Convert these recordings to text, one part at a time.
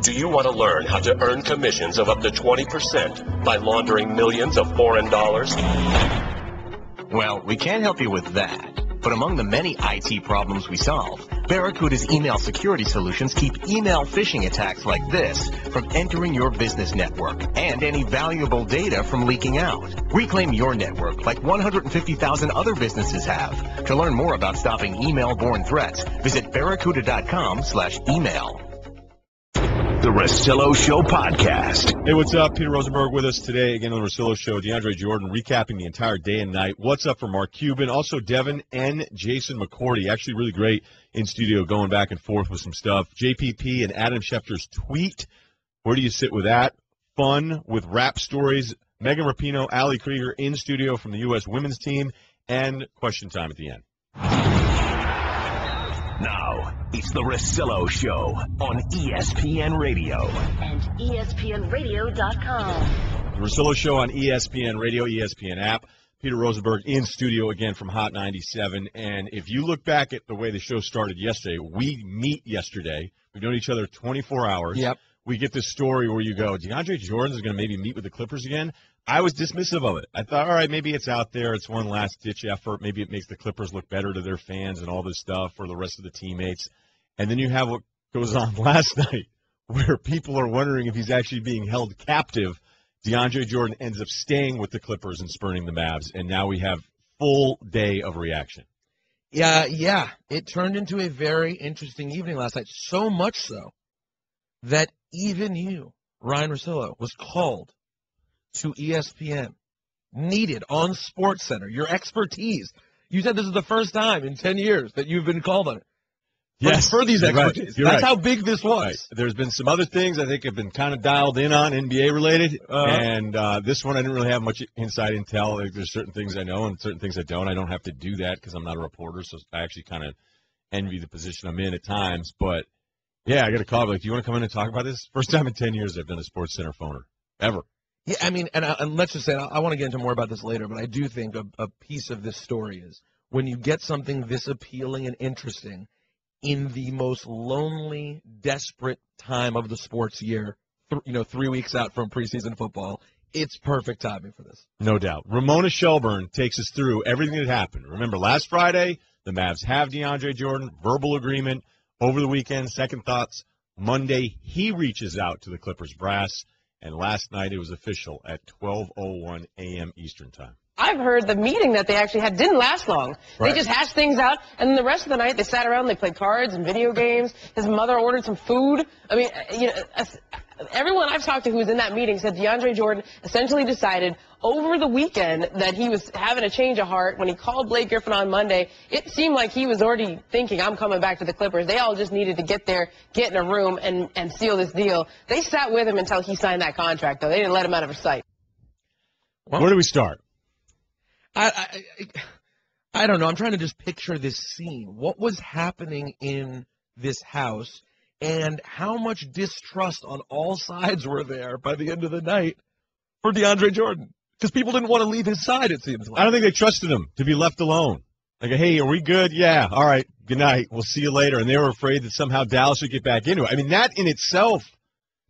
Do you want to learn how to earn commissions of up to 20% by laundering millions of foreign dollars? Well, we can't help you with that. But among the many IT problems we solve, Barracuda's email security solutions keep email phishing attacks like this from entering your business network and any valuable data from leaking out. Reclaim your network like 150,000 other businesses have. To learn more about stopping email-borne threats, visit barracuda.com/email. The Russillo Show podcast. Hey, what's up? Peter Rosenberg with us today again on the Russillo Show. DeAndre Jordan recapping the entire day and night. What's up for Mark Cuban? Also, Devin and Jason McCourty. Actually, really great in studio going back and forth with some stuff. JPP and Adam Schefter's tweet. Where do you sit with that? Fun with rap stories. Megan Rapinoe, Ali Krieger in studio from the U.S. women's team. And question time at the end. Now, it's the Russillo Show on ESPN Radio. And ESPNRadio.com. The Russillo Show on ESPN Radio, ESPN app. Peter Rosenberg in studio again from Hot 97. And if you look back at the way the show started yesterday, we meet yesterday. We've known each other 24 hours. Yep. We get this story where you go, DeAndre Jordan is going to maybe meet with the Clippers again. I was dismissive of it. I thought, all right, maybe it's out there. It's one last-ditch effort. Maybe it makes the Clippers look better to their fans and all this stuff for the rest of the teammates. And then you have what goes on last night where people are wondering if he's actually being held captive. DeAndre Jordan ends up staying with the Clippers and spurning the Mavs, and now we have full day of reaction. Yeah. It turned into a very interesting evening last night, so much so that even you, Ryen Russillo, was called to ESPN, needed on SportsCenter, your expertise. You said this is the first time in 10 years that you've been called on it. Yes, for these expertise. Right. That's how big this was. Right. There's been some other things I think have been kind of dialed in on NBA related, and this one I didn't really have much inside intel. There's certain things I know and certain things I don't. I don't have to do that because I'm not a reporter, so I actually kind of envy the position I'm in at times. But, yeah, I got a call. Like, do you want to come in and talk about this? First time in 10 years I've done a SportsCenter phoner, ever. Yeah, I mean, and let's just say, I want to get into more about this later, but I do think a piece of this story is when you get something this appealing and interesting in the most lonely, desperate time of the sports year, 3 weeks out from preseason football, it's perfect timing for this. No doubt. Ramona Shelburne takes us through everything that happened. Remember, last Friday, the Mavs have DeAndre Jordan, verbal agreement. Over the weekend, second thoughts. Monday, he reaches out to the Clippers brass. And last night it was official at 12:01 a.m. Eastern time. I've heard the meeting that they actually had didn't last long. Right. They just hashed things out, and then the rest of the night they sat around, they played cards and video games. His mother ordered some food. I mean, everyone I've talked to who was in that meeting said DeAndre Jordan essentially decided over the weekend that he was having a change of heart. When he called Blake Griffin on Monday, it seemed like he was already thinking, I'm coming back to the Clippers. They all just needed to get there, get in a room, and seal this deal. They sat with him until he signed that contract, though. They didn't let him out of sight. Well, where do we start? I don't know. I'm trying to just picture this scene. What was happening in this house, and how much distrust on all sides were there by the end of the night for DeAndre Jordan? Because people didn't want to leave his side, it seems like. I don't think they trusted him to be left alone. Like, hey, are we good? Yeah. All right. Good night. We'll see you later. And they were afraid that somehow Dallas would get back into it. I mean, that in itself,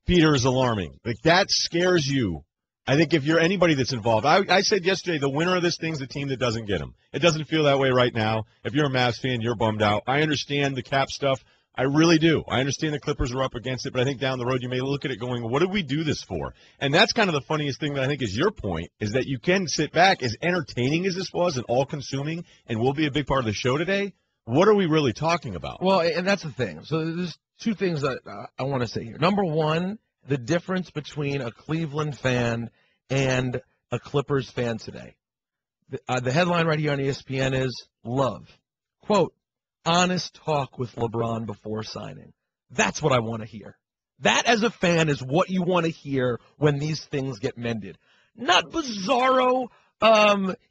Peter, is alarming. Like, that scares you. I think if you're anybody that's involved, I said yesterday, the winner of this thing is the team that doesn't get him. It doesn't feel that way right now. If you're a Mavs fan, you're bummed out. I understand the cap stuff. I really do. I understand the Clippers are up against it, but I think down the road you may look at it going, what did we do this for? And that's kind of the funniest thing that I think is your point, is that you can sit back, as entertaining as this was and all-consuming and will be a big part of the show today, what are we really talking about? Well, and that's the thing. So there's two things that I want to say here. Number one, the difference between a Cleveland fan and a Clippers fan today. The headline right here on ESPN is love. Quote, honest talk with LeBron before signing. That's what I want to hear. That, as a fan, is what you want to hear when these things get mended. Not bizarro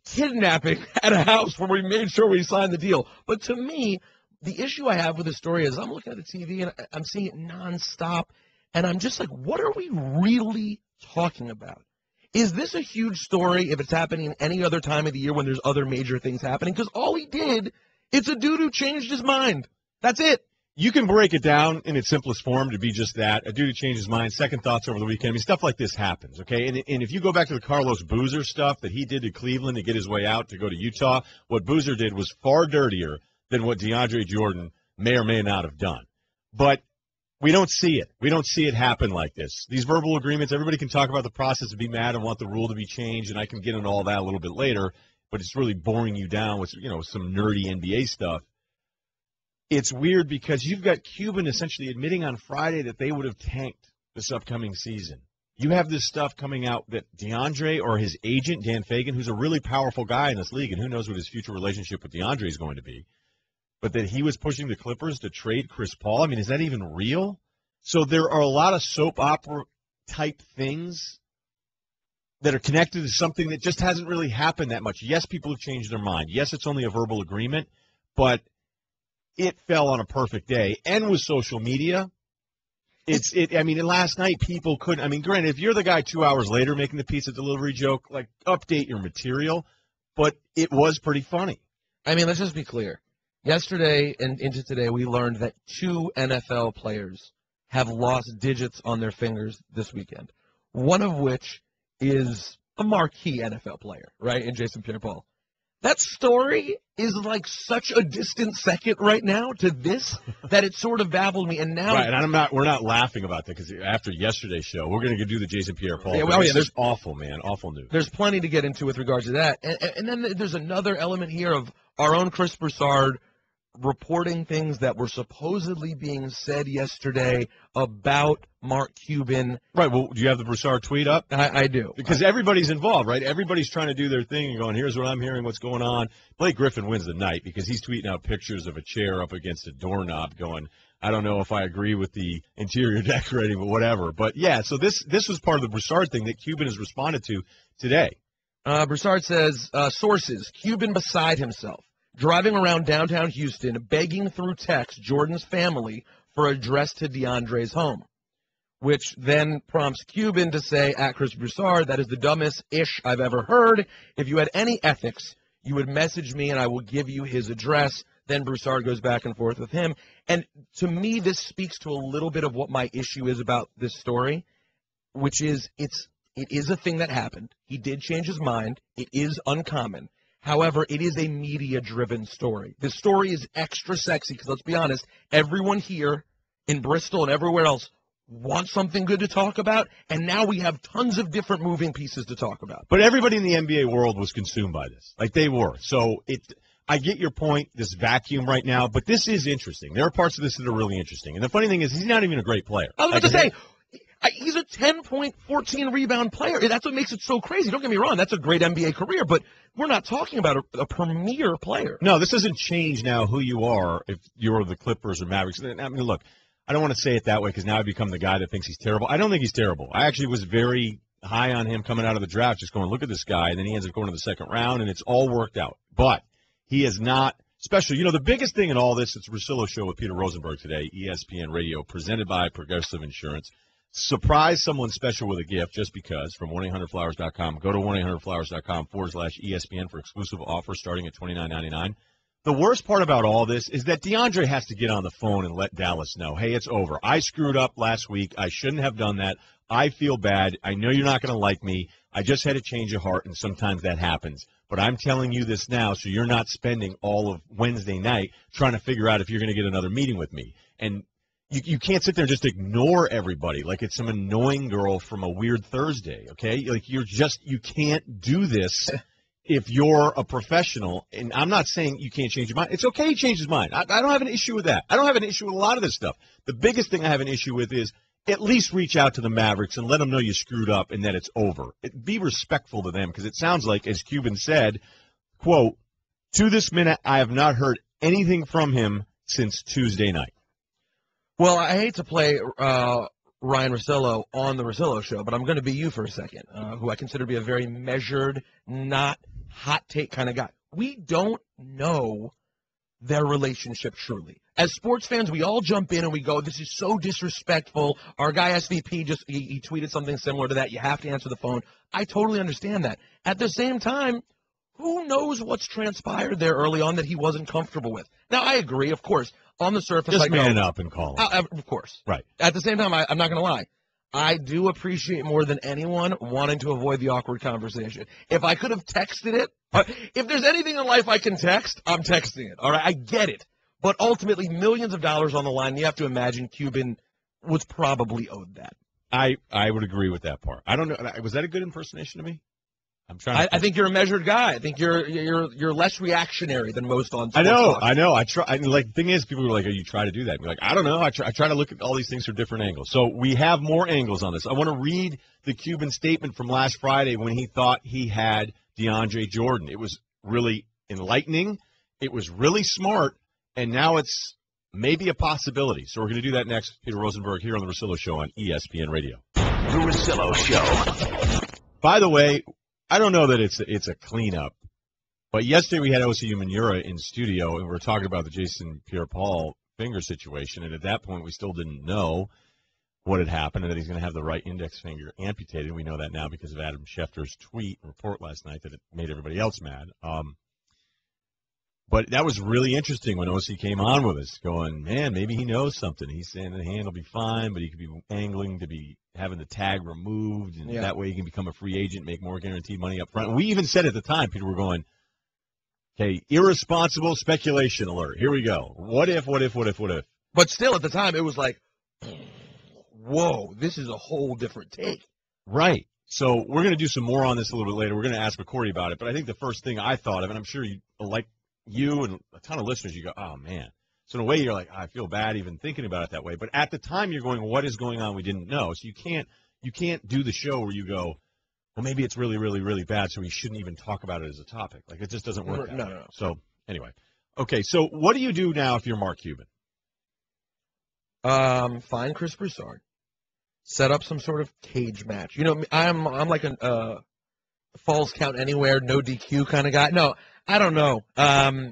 kidnapping at a house where we made sure we signed the deal. But to me, the issue I have with this story is I'm looking at the TV and I'm seeing it nonstop. And I'm just like, what are we really talking about? Is this a huge story if it's happening any other time of the year when there's other major things happening? Because all he did, it's a dude who changed his mind. That's it. you can break it down in its simplest form to be just that. A dude who changed his mind, second thoughts over the weekend. I mean, stuff like this happens, okay? And if you go back to the Carlos Boozer stuff that he did to Cleveland to get his way out to go to Utah, what Boozer did was far dirtier than what DeAndre Jordan may or may not have done. But we don't see it. We don't see it happen like this. These verbal agreements, everybody can talk about the process and be mad and want the rule to be changed, and I can get into all that a little bit later, but it's really boring you down with, some nerdy NBA stuff. It's weird because you've got Cuban essentially admitting on Friday that they would have tanked this upcoming season. You have this stuff coming out that DeAndre or his agent, Dan Fagan, who's a really powerful guy in this league, and who knows what his future relationship with DeAndre is going to be, but that he was pushing the Clippers to trade Chris Paul. I mean, is that even real? So there are a lot of soap opera type things that are connected to something that just hasn't really happened that much. Yes, people have changed their mind. Yes, it's only a verbal agreement, but it fell on a perfect day. And with social media, last night people couldn't. I mean, granted, if you're the guy 2 hours later making the pizza delivery joke, like, update your material, but it was pretty funny. I mean, let's just be clear. Yesterday and into today, we learned that 2 NFL players have lost digits on their fingers this weekend, one of which is a marquee NFL player, right, in Jason Pierre-Paul. That story is like such a distant second right now to this that it sort of baffled me. And now, right, and we're not laughing about that because after yesterday's show, we're going to do the Jason Pierre-Paul. There's awful, man, awful news. There's plenty to get into with regards to that, and then there's another element here of our own Chris Broussard reporting things that were supposedly being said yesterday about Mark Cuban. Right. Well, do you have the Broussard tweet up? I do. Because everybody's involved, right? Everybody's trying to do their thing and going, here's what I'm hearing, what's going on. Blake Griffin wins the night because he's tweeting out pictures of a chair up against a doorknob going, I don't know if I agree with the interior decorating, but whatever. But, yeah, so this was part of the Broussard thing that Cuban has responded to today. Broussard says, sources, Cuban beside himself, driving around downtown Houston, begging through text Jordan's family for address to DeAndre's home, which then prompts Cuban to say, at Chris Broussard, that is the dumbest ish I've ever heard. If you had any ethics, you would message me and I will give you his address. Then Broussard goes back and forth with him. And to me, this speaks to a little bit of what my issue is about this story, which is it is a thing that happened. He did change his mind. It is uncommon. However, it is a media-driven story. This story is extra sexy because, let's be honest, everyone here in Bristol and everywhere else wants something good to talk about, and now we have tons of different moving pieces to talk about. But everybody in the NBA world was consumed by this. Like, they were. So I get your point, this vacuum right now, but this is interesting. There are parts of this that are really interesting. And the funny thing is, he's not even a great player. I was about to say, he's a 10-point, 14-rebound player. That's what makes it so crazy. Don't get me wrong. That's a great NBA career, but we're not talking about a premier player. No, this doesn't change now who you are if you're the Clippers or Mavericks. I mean, look, I don't want to say it that way because now I become the guy that thinks he's terrible. I don't think he's terrible. I actually was very high on him coming out of the draft, just going, look at this guy, and then he ends up going to the second round, and it's all worked out. But he is not special. The biggest thing in all this, it's Russillo Show with Peter Rosenberg today, ESPN Radio, presented by Progressive Insurance. Surprise someone special with a gift just because from 1-800-Flowers.com. Go to 1-800-Flowers.com/ESPN for exclusive offers starting at $29.99. The worst part about all this is that DeAndre has to get on the phone and let Dallas know, hey, it's over. I screwed up last week. I shouldn't have done that. I feel bad. I know you're not going to like me. I just had a change of heart, and sometimes that happens. But I'm telling you this now so you're not spending all of Wednesday night trying to figure out if you're going to get another meeting with me. And you can't sit there and just ignore everybody like it's some annoying girl from a weird Thursday, okay? Like you can't do this if you're a professional. And I'm not saying you can't change your mind. It's okay to change his mind. I don't have an issue with that. I don't have an issue with a lot of this stuff. The biggest thing I have an issue with is at least reach out to the Mavericks and let them know you screwed up and that it's over. Be respectful to them because it sounds like, as Cuban said, quote, to this minute, I have not heard anything from him since Tuesday night. Well, I hate to play Ryen Russillo on the Russillo Show, but I'm going to be you for a second, who I consider to be a very measured, not hot take kind of guy. We don't know their relationship truly. As sports fans, we all jump in and we go, this is so disrespectful. Our guy SVP he tweeted something similar to that. You have to answer the phone. I totally understand that. At the same time, who knows what's transpired there early on that he wasn't comfortable with? Now, I agree, of course. on the surface, just man up and call him. Of course. Right. At the same time, I'm not going to lie. I do appreciate more than anyone wanting to avoid the awkward conversation. If I could have texted it, if there's anything in life I can text, I'm texting it. All right, I get it. But ultimately, millions of dollars on the line, you have to imagine Cuban was probably owed that. I would agree with that part. I don't know. Was that a good impersonation of me? I'm trying. I think you're a measured guy. I think you're less reactionary than most on. I know. I try. The thing is, people are like, "Oh, you try to do that." You're like, I don't know. I try to look at all these things from different angles. So we have more angles on this. I want to read the Cuban statement from last Friday when he thought he had DeAndre Jordan. It was really enlightening. It was really smart, and now it's maybe a possibility. So we're going to do that next. Peter Rosenberg here on the Russillo Show on ESPN Radio. The Russillo Show. By the way, I don't know that it's a cleanup, but yesterday we had OCU Manura in studio, and we were talking about the Jason Pierre-Paul finger situation, and at that point we still didn't know what had happened and that he's going to have the right index finger amputated. We know that now because of Adam Schefter's tweet and report last night that it made everybody else mad. But that was really interesting when OC came on with us, going, man, maybe he knows something. He's saying the hand will be fine, but he could be angling to be having the tag removed, and that way he can become a free agent, make more guaranteed money up front. And we even said at the time, Peter, we're going, okay, irresponsible speculation alert. Here we go. What if? But still, at the time, it was like, whoa, this is a whole different take. Right. So we're going to do some more on this a little bit later. We're going to ask McCourty about it. But I think the first thing I thought of, and I'm sure you and a ton of listeners, you go, oh, man. So in a way, you're like, I feel bad even thinking about it that way. But at the time, you're going, what is going on we didn't know? So you can't do the show where you go, well, maybe it's really, really, really bad, so we shouldn't even talk about it as a topic. Like, it just doesn't work that way. No. So anyway. Okay, so what do you do now if you're Mark Cuban? Find Chris Broussard. Set up some sort of cage match. You know, I'm like a falls count anywhere, no DQ kind of guy. No, I don't know.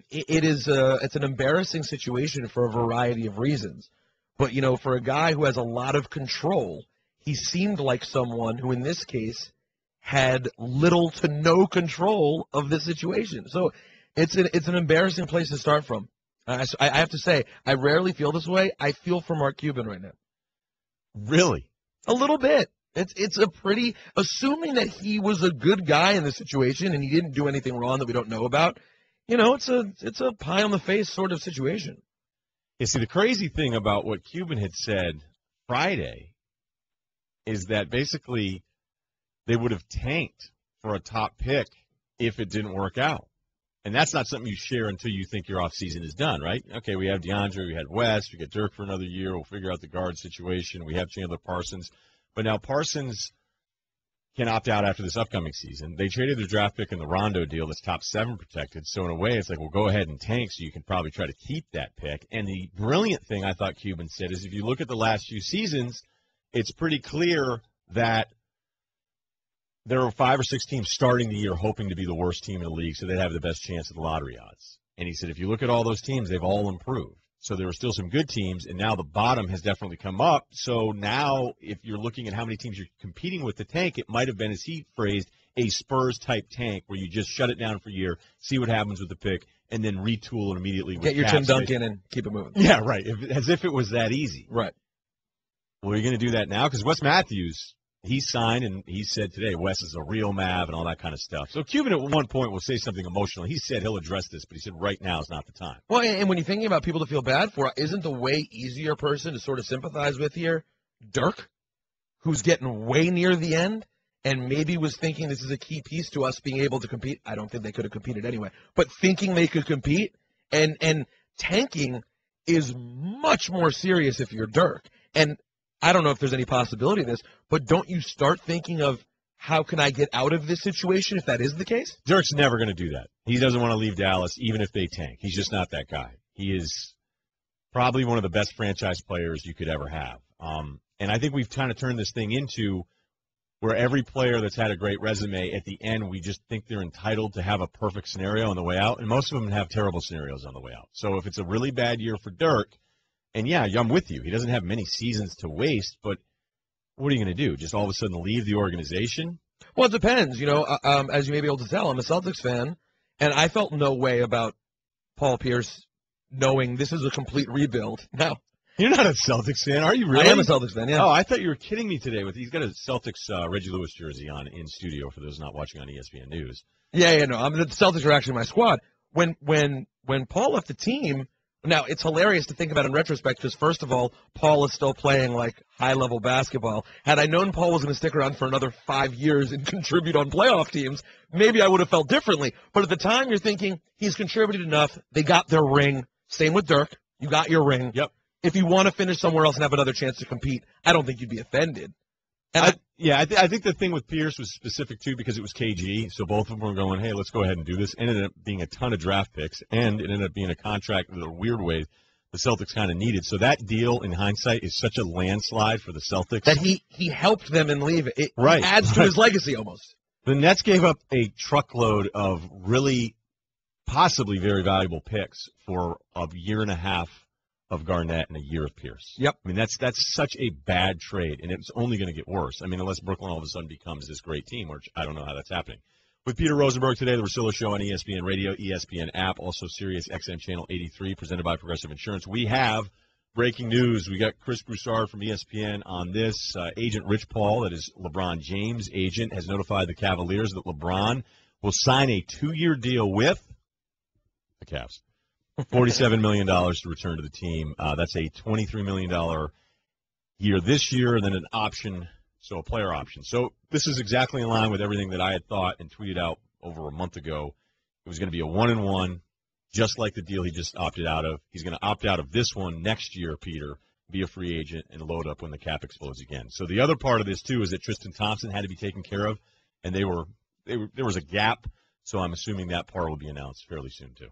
It's an embarrassing situation for a variety of reasons. But, you know, for a guy who has a lot of control, he seemed like someone who, in this case, had little to no control of the situation. So it's an embarrassing place to start from. I have to say, I rarely feel this way. I feel for Mark Cuban right now. Really? A little bit. It's a pretty, assuming that he was a good guy in the situation and he didn't do anything wrong that we don't know about, you know, it's a pie on the face sort of situation. You see, the crazy thing about what Cuban had said Friday is that basically they would have tanked for a top pick if it didn't work out. And that's not something you share until you think your offseason is done, right? Okay, we have DeAndre, we had West, we get Dirk for another year, we'll figure out the guard situation, we have Chandler Parsons. But now Parsons can opt out after this upcoming season. They traded their draft pick in the Rondo deal that's top 7 protected. So in a way, it's like, well, go ahead and tank so you can probably try to keep that pick. And the brilliant thing I thought Cuban said is if you look at the last few seasons, it's pretty clear that there are 5 or 6 teams starting the year hoping to be the worst team in the league so they'd have the best chance at the lottery odds. And he said if you look at all those teams, they've all improved. So there are still some good teams, and now the bottom has definitely come up. So now if you're looking at how many teams you're competing with to tank, it might have been, as he phrased, a Spurs-type tank where you just shut it down for a year, see what happens with the pick, and then retool it immediately. Get your Tim Duncan and keep it moving. Yeah, right, as if it was that easy. Right. Well, you're going to do that now? Because Wes Matthews, he signed, and he said today Wes is a real Mav and all that kind of stuff. So Cuban at one point will say something emotional. He said he'll address this, but he said right now is not the time. Well, and when you're thinking about people to feel bad for, isn't the way easier person to sort of sympathize with here Dirk, who's getting way near the end and maybe was thinking this is a key piece to us being able to compete. I don't think they could have competed anyway, but thinking they could compete and tanking is much more serious if you're Dirk. And I don't know if there's any possibility of this, but don't you start thinking of how can I get out of this situation if that is the case? Dirk's never going to do that. He doesn't want to leave Dallas even if they tank. He's just not that guy. He is probably one of the best franchise players you could ever have. And I think we've kind of turned this thing into where every player that's had a great resume, at the end we just think they're entitled to have a perfect scenario on the way out, and most of them have terrible scenarios on the way out. So if it's a really bad year for Dirk, and yeah, I'm with you. He doesn't have many seasons to waste, but what are you going to do? Just all of a sudden leave the organization? Well, it depends. You know, as you may be able to tell, I'm a Celtics fan, and I felt no way about Paul Pierce knowing this is a complete rebuild. Now, you're not a Celtics fan, are you really? I am a Celtics fan, yeah. Oh, I thought you were kidding me today. He's got a Celtics Reggie Lewis jersey on in studio for those not watching on ESPN News. Yeah, no. The Celtics are actually my squad. When Paul left the team, now it's hilarious to think about in retrospect because, first of all, Paul is still playing like high-level basketball. Had I known Paul was going to stick around for another 5 years and contribute on playoff teams, maybe I would have felt differently. But at the time, you're thinking he's contributed enough. They got their ring. Same with Dirk. You got your ring. Yep. If you want to finish somewhere else and have another chance to compete, I don't think you'd be offended. And I think the thing with Pierce was specific, too, because it was KG. So both of them were going, hey, let's go ahead and do this. It ended up being a ton of draft picks, and it ended up being a contract in a weird way the Celtics kind of needed. So that deal, in hindsight, is such a landslide for the Celtics. That he helped them and leave it. It adds to his legacy almost. The Nets gave up a truckload of really possibly very valuable picks for a year and a half of Garnett and a year of Pierce. Yep. I mean, that's such a bad trade, and it's only going to get worse. I mean, unless Brooklyn all of a sudden becomes this great team, which I don't know how that's happening. With Peter Rosenberg today, the Russillo Show on ESPN Radio, ESPN app, also Sirius XM Channel 83, presented by Progressive Insurance. We have breaking news. We got Chris Broussard from ESPN on this. Agent Rich Paul, that is LeBron James' agent, has notified the Cavaliers that LeBron will sign a 2-year deal with the Cavs. $47 million to return to the team. That's a $23 million year this year, and then an option, so a player option. So this is exactly in line with everything that I had thought and tweeted out over a month ago. It was going to be a 1-and-1, just like the deal he just opted out of. He's going to opt out of this one next year, Peter, be a free agent, and load up when the cap explodes again. So the other part of this, too, is that Tristan Thompson had to be taken care of, and there was a gap, so I'm assuming that part will be announced fairly soon, too.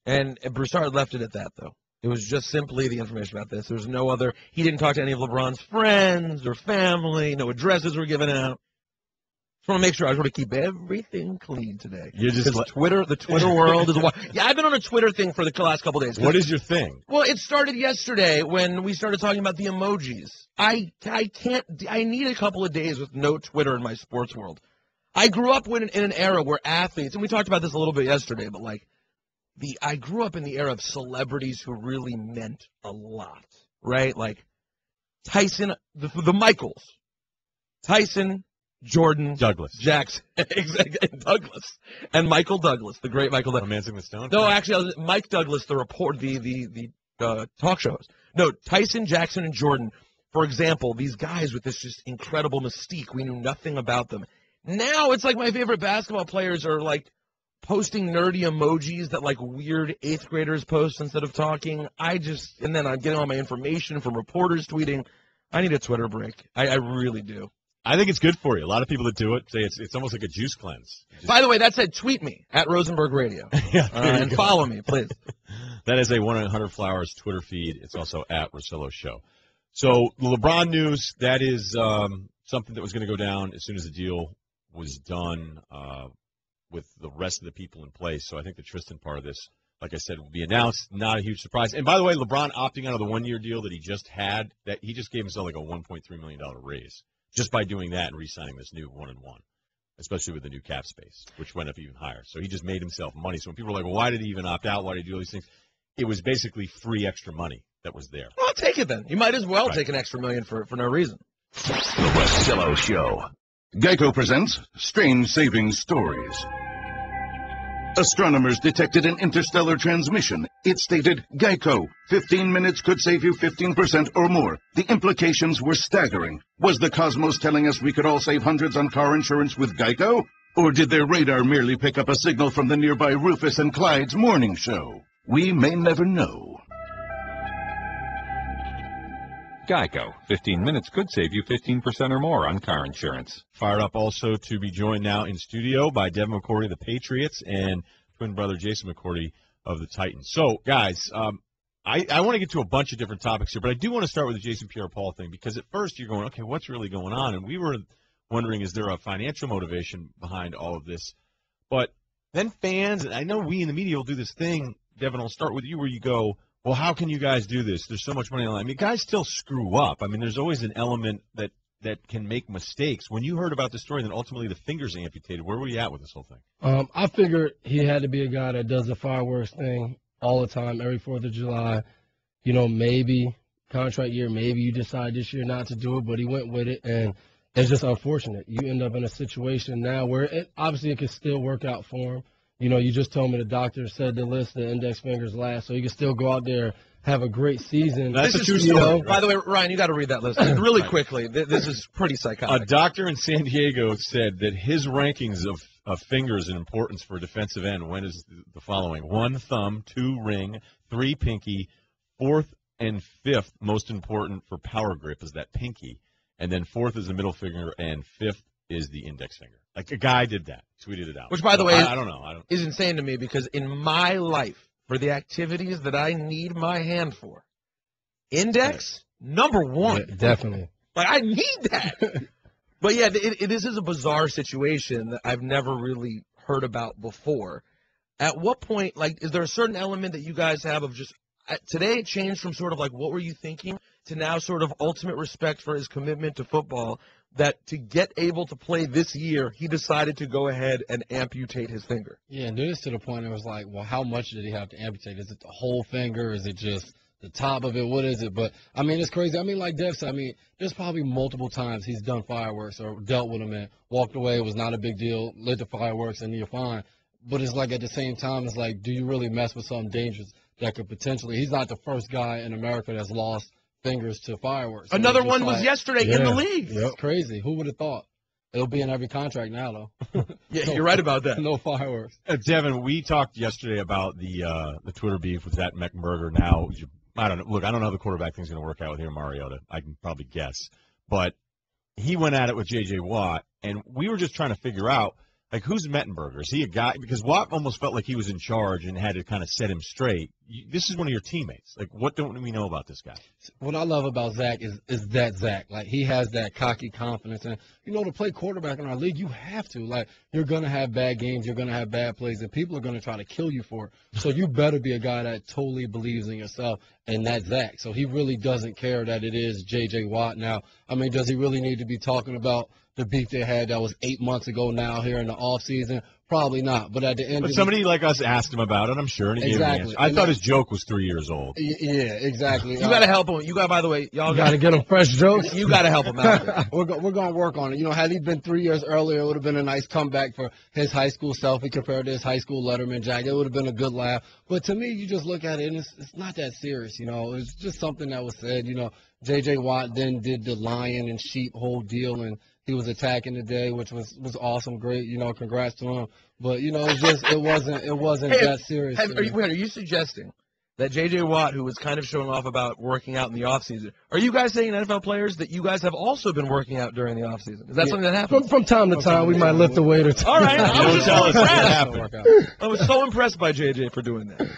And Broussard left it at that, though. It was just simply the information about this. There's no other. He didn't talk to any of LeBron's friends or family. No addresses were given out. Just want to make sure. I just want to keep everything clean today. You're just the Twitter world is. Yeah, I've been on a Twitter thing for the last couple of days. What is your thing? Well, it started yesterday when we started talking about the emojis. I can't. I need a couple of days with no Twitter in my sports world. I grew up in an era where athletes, and we talked about this a little bit yesterday, but like. I grew up in the era of celebrities who really meant a lot, right? Like Tyson, the Michaels, Tyson, Jordan, Douglas, Jackson, exactly, Douglas, and Michael Douglas, the great Michael Douglas. Romancing the Stone? No, actually, Mike Douglas, the report, the talk show host. No, Tyson, Jackson, and Jordan, for example, these guys with this just incredible mystique. We knew nothing about them. Now it's like my favorite basketball players are like posting nerdy emojis that like weird 8th graders post instead of talking. And then I'm getting all my information from reporters tweeting. I need a Twitter break. I really do. I think it's good for you. A lot of people that do it say it's almost like a juice cleanse. By the way, that said, tweet me at Rosenberg Radio. Yeah, and follow me, please. That is a 1-800-Flowers Twitter feed. It's also at Russillo Show. So the LeBron news, that is something that was going to go down as soon as the deal was done with the rest of the people in place. So I think the Tristan part of this, like I said, will be announced. Not a huge surprise. And by the way, LeBron opting out of the 1-year deal that he just had, that he just gave himself like a $1.3 million raise just by doing that and re-signing this new 1-and-1, especially with the new cap space, which went up even higher. So he just made himself money. So when people are like, well, why did he even opt out? Why did he do all these things? It was basically free extra money that was there. Well, I'll take it then. You might as well take an extra million for no reason. The Russillo Show. Geico presents Strange Savings Stories. Astronomers detected an interstellar transmission. It stated, Geico, 15 minutes could save you 15% or more. The implications were staggering. Was the cosmos telling us we could all save hundreds on car insurance with Geico? Or did their radar merely pick up a signal from the nearby Rufus and Clyde's morning show? We may never know. Geico. 15 minutes could save you 15% or more on car insurance. Fired up also to be joined now in studio by Devin McCourty of the Patriots and twin brother Jason McCourty of the Titans. So, guys, I want to get to a bunch of different topics here, but I do want to start with the Jason Pierre-Paul thing because at first you're going, okay, what's really going on? And we were wondering, is there a financial motivation behind all of this? But then fans, and I know we in the media will do this thing, Devin, I'll start with you where you go, well, how can you guys do this? There's so much money on the line. I mean, guys still screw up. I mean, there's always an element that can make mistakes. When you heard about the story, then ultimately the fingers amputated, where were you at with this whole thing? I figured he had to be a guy that does the fireworks thing. all the time, every 4th of July. You know, maybe contract year, maybe you decide this year not to do it, but he went with it, and it's just unfortunate. You end up in a situation now where obviously it can still work out for him. You know, you just told me the doctor said to list the index fingers last, so he can still go out there, have a great season. That's a true story. By the way, Ryan, you got to read that list really quickly. This is pretty psychotic. A doctor in San Diego said that his rankings of fingers in importance for a defensive end is the following: 1 thumb, 2 ring, 3 pinky, 4th and 5th most important for power grip is that pinky, and then 4th is the middle finger, and 5th is the index finger. Like a guy did that, tweeted it out. Which, by the way, I don't know. Is insane to me because in my life, for the activities that I need my hand for, index, number 1. Yeah, definitely. Like, I need that. But, yeah, this is a bizarre situation that I've never really heard about before. At what point, like, is there a certain element that you guys have of just today it changed from sort of like what were you thinking to now sort of ultimate respect for his commitment to football, that to get able to play this year, he decided to go ahead and amputate his finger. Yeah, and this to the point it was like, well, how much did he have to amputate? Is it the whole finger? Is it just the top of it? What is it? But, I mean, it's crazy. I mean, like Dev said, I mean, there's probably multiple times he's done fireworks or dealt with them and walked away. It was not a big deal, lit the fireworks, and you're fine. But it's like at the same time, it's like, do you really mess with something dangerous that could potentially – he's not the first guy in America that's lost fingers to fireworks. Another one was yesterday in the league. It's crazy. Who would have thought? It'll be in every contract now, though. Yeah, you're right about that. No fireworks. Devin, we talked yesterday about the Twitter beef with that Meckenberger. Now, I don't know. Look, I don't know how the quarterback thing's going to work out with here, Mariota. I can probably guess. But he went at it with J.J. Watt, and we were just trying to figure out, like, who's Mettenberger? Is he a guy? Because Watt almost felt like he was in charge and had to kind of set him straight. This is one of your teammates. Like, what don't we know about this guy? What I love about Zach is that Zach. Like, he has that cocky confidence. And, you know, to play quarterback in our league, you have to. Like, you're going to have bad games. You're going to have bad plays. And people are going to try to kill you for it. So you better be a guy that totally believes in yourself. And that's Zach. So he really doesn't care that it is J.J. Watt. Now, I mean, does he really need to be talking about the beef they had that was 8 months ago now here in the offseason? Probably not. But at the end of somebody like us asked him about it, I'm sure, and he gave an answer. I thought his joke was 3 years old. Yeah, exactly. You got to help him. You got, by the way, y'all got to get him fresh jokes. You got to help him out. We're going to work on it. You know, had he been 3 years earlier, it would have been a nice comeback for his high school selfie compared to his high school Letterman jacket. It would have been a good laugh. But to me, you just look at it, and it's not that serious, you know. It's just something that was said. You know, J.J. Watt then did the lion and sheep whole deal, and he was attacking today, which was awesome, great. You know, congrats to him. But you know, it wasn't that serious. Are you suggesting that J.J. Watt, who was kind of showing off about working out in the offseason, are you guys saying NFL players that you guys have also been working out during the offseason? Is that something that happens? From time to time, we might lift a weight or two. All right, I was so impressed by J.J. for doing that.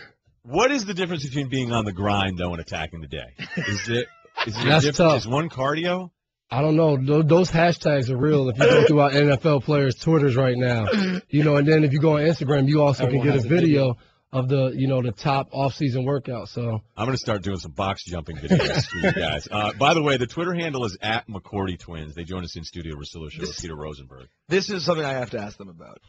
What is the difference between being on the grind though and attacking the day? Is it That's tough. Is one cardio? I don't know. Those hashtags are real if you go through our NFL players' Twitters right now. You know, and then if you go on Instagram, you also can get a video of the top off-season workout. So I'm going to start doing some box jumping videos for you guys. By the way, the Twitter handle is at McCourty Twins. They join us in studio Russillo Show with Peter Rosenberg. This is something I have to ask them about.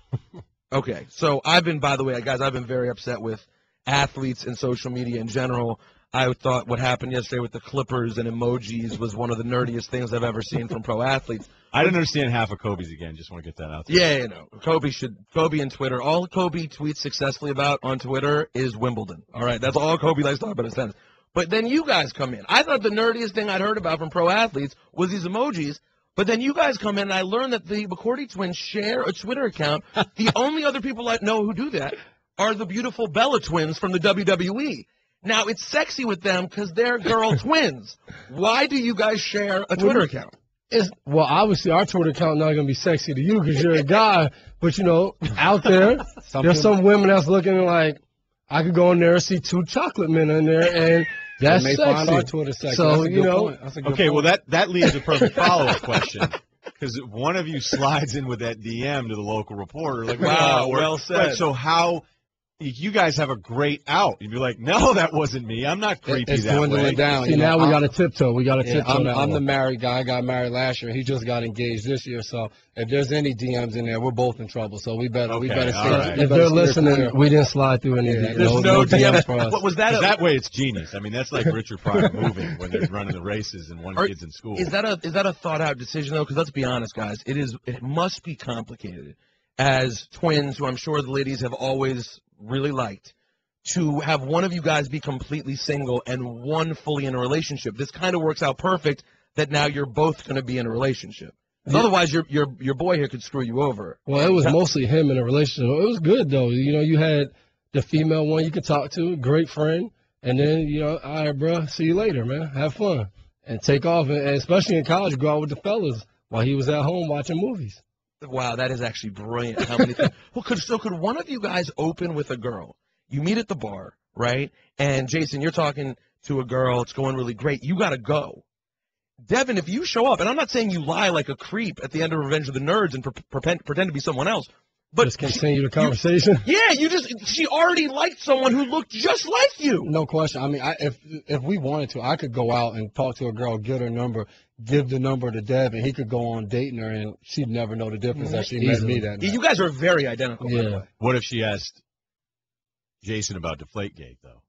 Okay, so I've been very upset with athletes and social media in general. I thought what happened yesterday with the Clippers and emojis was one of the nerdiest things I've ever seen from pro athletes. I didn't understand half of Kobe's again. Just want to get that out there. Yeah, you know, Kobe and Twitter. All Kobe tweets successfully about on Twitter is Wimbledon. All right, that's all Kobe likes to talk about his tennis. But then you guys come in. I thought the nerdiest thing I'd heard about from pro athletes was these emojis. But then you guys come in, and I learned that the McCourty twins share a Twitter account. The only other people I know who do that are the beautiful Bella twins from the WWE. Now, it's sexy with them because they're girl twins. Why do you guys share a Twitter account? Well, obviously, our Twitter account not going to be sexy to you because you're a guy. But, you know, out there, there's some women that's looking like, I could go in there and see 2 chocolate men in there, and that's sexy. Find our Twitter sexy. So, that's a good point. That's a good point. Well, that leads to a perfect follow-up question. Because if one of you slides in with that DM to the local reporter, like, wow, well said. Right, so how you guys have a great out. You'd be like, no, that wasn't me. I'm not creepy It's that dwindling way. down. See, now we got to tiptoe. We got to tiptoe. I'm the married guy. I got married last year. He just got engaged this year. So if there's any DMs in there, we're both in trouble. So we better stay. Right. If they're listening, we didn't slide through any. There's no DMs for us. What was that? That way, it's genius. I mean, that's like Richard Pryor moving when they're running the races and one kid's in school. Is that a thought out decision though? Because let's be honest, guys, it must be complicated as twins, who I'm sure the ladies have always really liked, to have one of you guys be completely single and one fully in a relationship. This kind of works out perfect that now you're both going to be in a relationship. Otherwise, your boy here could screw you over. Well, it was mostly him in a relationship. It was good, though. You know, you had the female one you could talk to, great friend, and then, you know, all right, bro, see you later, man. Have fun. And take off, and especially in college, go out with the fellas while he was at home watching movies. Wow, that is actually brilliant. How many things? Well, could one of you guys open with a girl? You meet at the bar, right? And, Jason, you're talking to a girl. It's going really great. You got to go. Devin, if you show up, and I'm not saying you lie like a creep at the end of Revenge of the Nerds and pretend to be someone else, but just continue the conversation. She already liked someone who looked just like you. No question. I mean, if we wanted to, I could go out and talk to a girl, get her number, give the number to Dev, and he could go on dating her, and she'd never know the difference that she met me that night. You guys are very identical. Yeah. What if she asked Jason about Deflategate, though?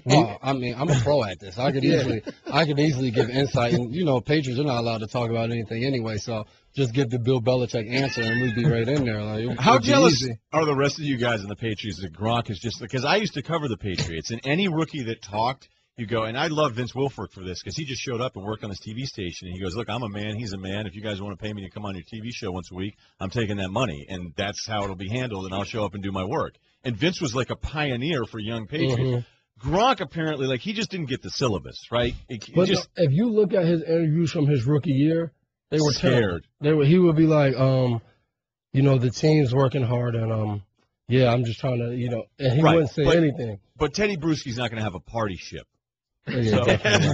Well, I mean, I'm a pro at this. I could easily give insight, and you know, Patriots are not allowed to talk about anything anyway. So just give the Bill Belichick answer, and we'd be right in there. Like, how jealous are the rest of you guys in the Patriots that Gronk is just because I used to cover the Patriots, and any rookie that talked, you go, and I love Vince Wilfork for this because he just showed up and worked on this TV station, and he goes, look, I'm a man, he's a man. If you guys want to pay me to come on your TV show once a week, I'm taking that money, and that's how it'll be handled, and I'll show up and do my work. And Vince was like a pioneer for young Patriots. Mm-hmm. Gronk apparently, like, he just didn't get the syllabus, right? But if you look at his interviews from his rookie year, they were scared. He would be like, you know, the team's working hard, and yeah, I'm just trying to, you know, and he wouldn't say anything. But Teddy Bruschi's not going to have a party ship. Yeah,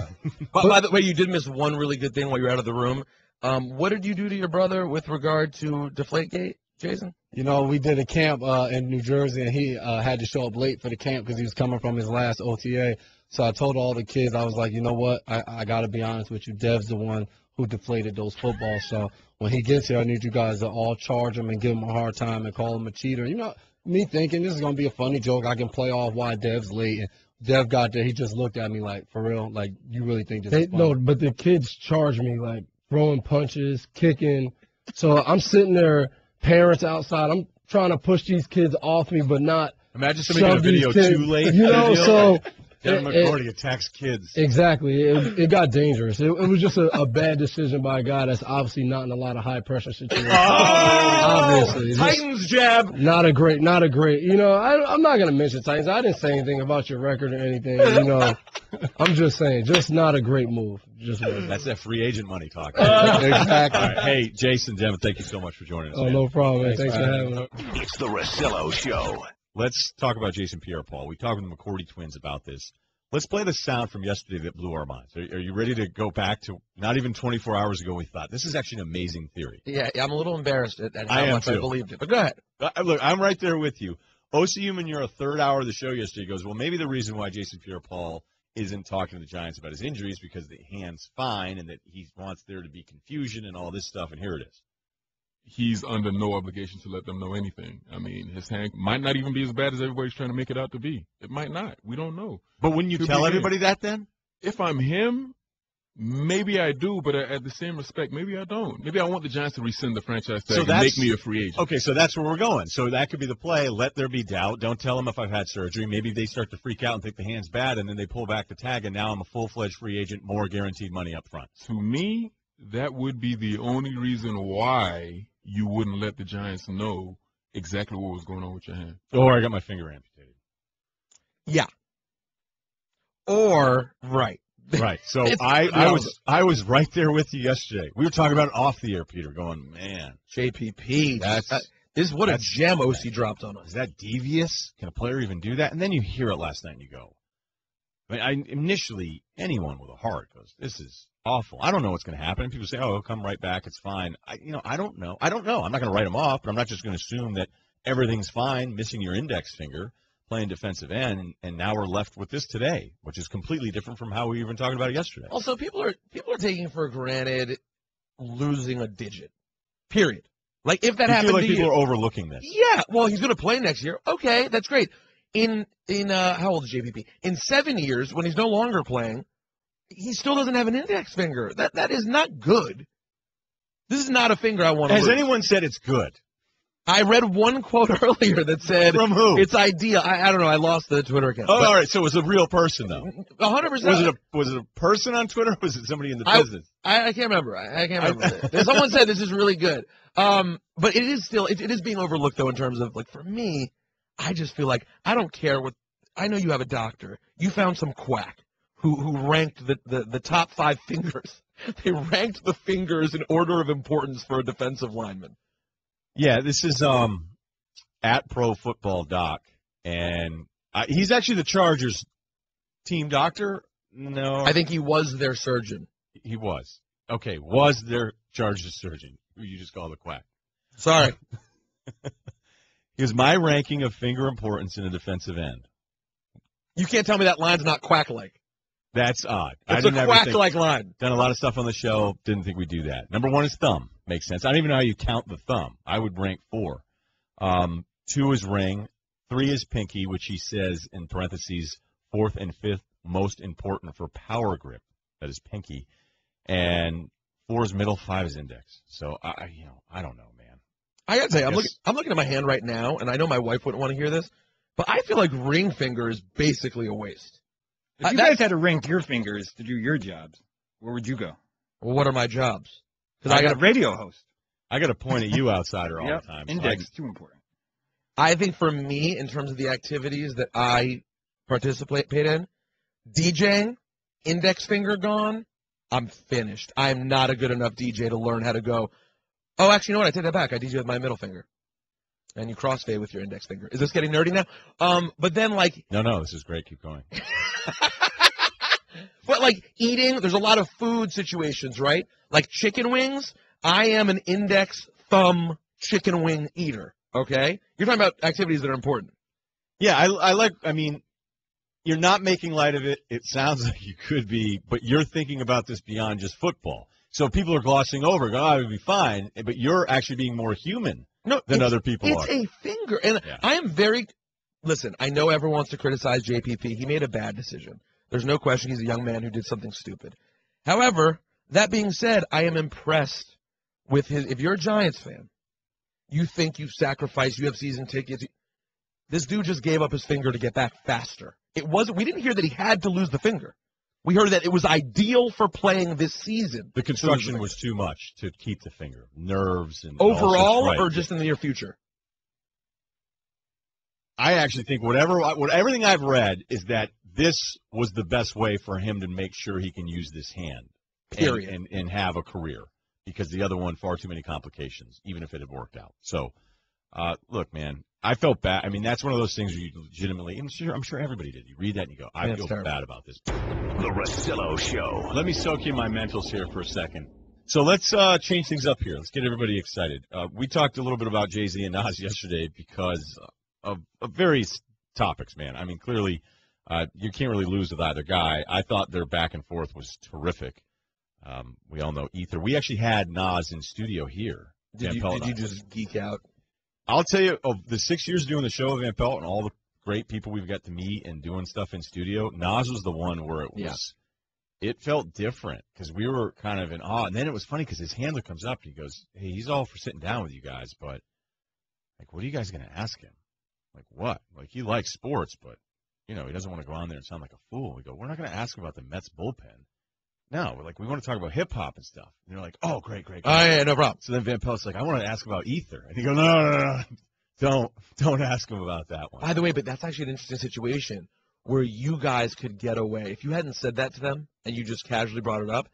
but by the way, you did miss one really good thing while you were out of the room. What did you do to your brother with regard to Deflategate, Jason? You know, we did a camp in New Jersey, and he had to show up late for the camp because he was coming from his last OTA. So I told all the kids, I was like, you know what? I got to be honest with you. Dev's the one who deflated those footballs. So when he gets here, I need you guys to all charge him and give him a hard time and call him a cheater. You know, me thinking this is going to be a funny joke. I can play off why Dev's late. And Dev got there. He just looked at me like, for real? Like, you really think this is funny? No, but the kids charge me, like, throwing punches, kicking. So I'm sitting there, parents outside. I'm trying to push these kids off me, but not. Imagine somebody making a video too late. You know, so. McCourty attacks kids. Exactly. It got dangerous. It was just a bad decision by a guy that's obviously not in a lot of high-pressure situations. Obviously. Titans jab. Not a great, you know, I'm not going to mention Titans. I didn't say anything about your record or anything, you know. I'm just saying, just not a great move. That's that free agent money talking. Exactly. All right. Hey, Jason, Devin, thank you so much for joining us. Oh, man. No problem, man. Thanks for having us. It's the Russillo Show. Let's talk about Jason Pierre-Paul. We talked with the McCourty twins about this. Let's play the sound from yesterday that blew our minds. Are you ready to go back to not even 24 hours ago we thought? This is actually an amazing theory. Yeah, I'm a little embarrassed at how much I believed it. But go ahead. Look, I'm right there with you. Osi in your third hour of the show yesterday goes, well, maybe the reason why Jason Pierre-Paul isn't talking to the Giants about his injuries because the hand's fine and that he wants there to be confusion and all this stuff, and here it is. He's under no obligation to let them know anything. I mean, his hand might not even be as bad as everybody's trying to make it out to be. It might not. We don't know. But wouldn't you tell everybody that then? If I'm him, maybe I do, but at the same respect, maybe I don't. Maybe I want the Giants to rescind the franchise tag and make me a free agent. Okay, so that's where we're going. So that could be the play. Let there be doubt. Don't tell them if I've had surgery. Maybe they start to freak out and think the hand's bad, and then they pull back the tag, and now I'm a full-fledged free agent, more guaranteed money up front. To me, that would be the only reason why you wouldn't let the Giants know exactly what was going on with your hand. Or I got my finger amputated. Yeah. Or, right. Right. So I was right there with you yesterday. We were talking about it off the air, Peter, going, man. JPP. What a gem OC dropped on us. Is that devious? Can a player even do that? And then you hear it last night and you go. I mean, initially, anyone with a heart goes, this is awful. I don't know what's going to happen. And people say, oh, he'll come right back. It's fine. I don't know. I'm not going to write him off, but I'm not just going to assume that everything's fine, missing your index finger. playing defensive end, and now we're left with this today, which is completely different from how we were even talking about it yesterday. Also, people are taking for granted losing a digit. Period. Like if that happened feel like to people you, are overlooking this. Yeah. Well, he's going to play next year. Okay, that's great. In how old is JPP? In 7 years, when he's no longer playing, he still doesn't have an index finger. That is not good. This is not a finger I want to lose. Has anyone said it's good? I read one quote earlier that said, from who? It's ideal. I don't know. I lost the Twitter account. Oh, all right. So it was a real person, though. 100%. Was it a person on Twitter, or was it somebody in the business? I can't remember. I can't remember. Someone said this is really good. But it is still, it is being overlooked, though, in terms of, like, for me, I just feel like I don't care what, I know you have a doctor. You found some quack who ranked the top 5 fingers. They ranked the fingers in order of importance for a defensive lineman. Yeah, this is at Pro Football Doc, and he's actually the Chargers team doctor. No, I think he was their surgeon. He was. Okay, was their Chargers surgeon, who you just call the quack. Sorry. Here's my ranking of finger importance in a defensive end. You can't tell me that line's not quack-like. That's odd. It's a quack-like line. Done a lot of stuff on the show. Didn't think we'd do that. Number 1 is thumb. Makes sense. I don't even know how you count the thumb. I would rank 4. 2 is ring. 3 is pinky, which he says in parentheses, 4th and 5th most important for power grip. That is pinky. And 4 is middle. 5 is index. So I don't know, man. I gotta say, I'm looking at my hand right now, and I know my wife wouldn't want to hear this, but I feel like ring finger is basically a waste. If you guys had to rank your fingers to do your jobs, where would you go? Well, what are my jobs? Because I got a radio host. I got to point at you, outsider, all the time. Index, too important. I think for me, in terms of the activities that I participate in, DJing, index finger gone, I'm finished. I'm not a good enough DJ to learn how to go, oh, actually, you know what? I take that back. I DJ with my middle finger. And you crossfade with your index finger. Is this getting nerdy now? But then, like... No, this is great. Keep going. But, like, eating, there's a lot of food situations, right? Like chicken wings, I am an index thumb chicken wing eater, okay? You're talking about activities that are important. Yeah, I mean, you're not making light of it. It sounds like you could be, but you're thinking about this beyond just football. So people are glossing over, going, oh, it would be fine, but you're actually being more human than other people are. It's a finger. And I am listen, I know everyone wants to criticize JPP. He made a bad decision. There's no question he's a young man who did something stupid. However, that being said, I am impressed with if you're a Giants fan, you think you've sacrificed, you have season tickets. This dude just gave up his finger to get back faster. We didn't hear that he had to lose the finger. We heard that it was ideal for playing this season. The construction was too much to keep the finger. Nerves and overall, or just in the near future? I actually think everything I've read is that this was the best way for him to make sure he can use this hand. Period. And have a career, because the other one, far too many complications, even if it had worked out. So, look, man, I felt bad. I mean, that's one of those things where you legitimately, I'm sure everybody did. You read that and you go, I feel bad about this. The Russillo Show. Let me soak in my mentals here for a second. So let's change things up here. Let's get everybody excited. We talked a little bit about Jay-Z and Nas yesterday because of various topics, man. I mean, clearly, you can't really lose with either guy. I thought their back and forth was terrific. We all know Ether. We actually had Nas in studio here. Did you just geek out? I'll tell you, of the 6 years doing the show with Van Pelt and all the great people we've got to meet and doing stuff in studio, Nas was the one where it felt different because we were kind of in awe. And then it was funny because his handler comes up and he goes, hey, he's all for sitting down with you guys, but, like, what are you guys going to ask him? Like, what? Like, he likes sports, but, he doesn't want to go on there and sound like a fool. We go, we're not going to ask about the Mets bullpen. No, we want to talk about hip-hop and stuff. And they're like, oh, great. Oh, yeah, no problem. So then Van Pelt's like, I want to ask about Ether. And he goes, no. Don't ask him about that one. By the way, but that's actually an interesting situation where you guys could get away. If you hadn't said that to them and you just casually brought it up,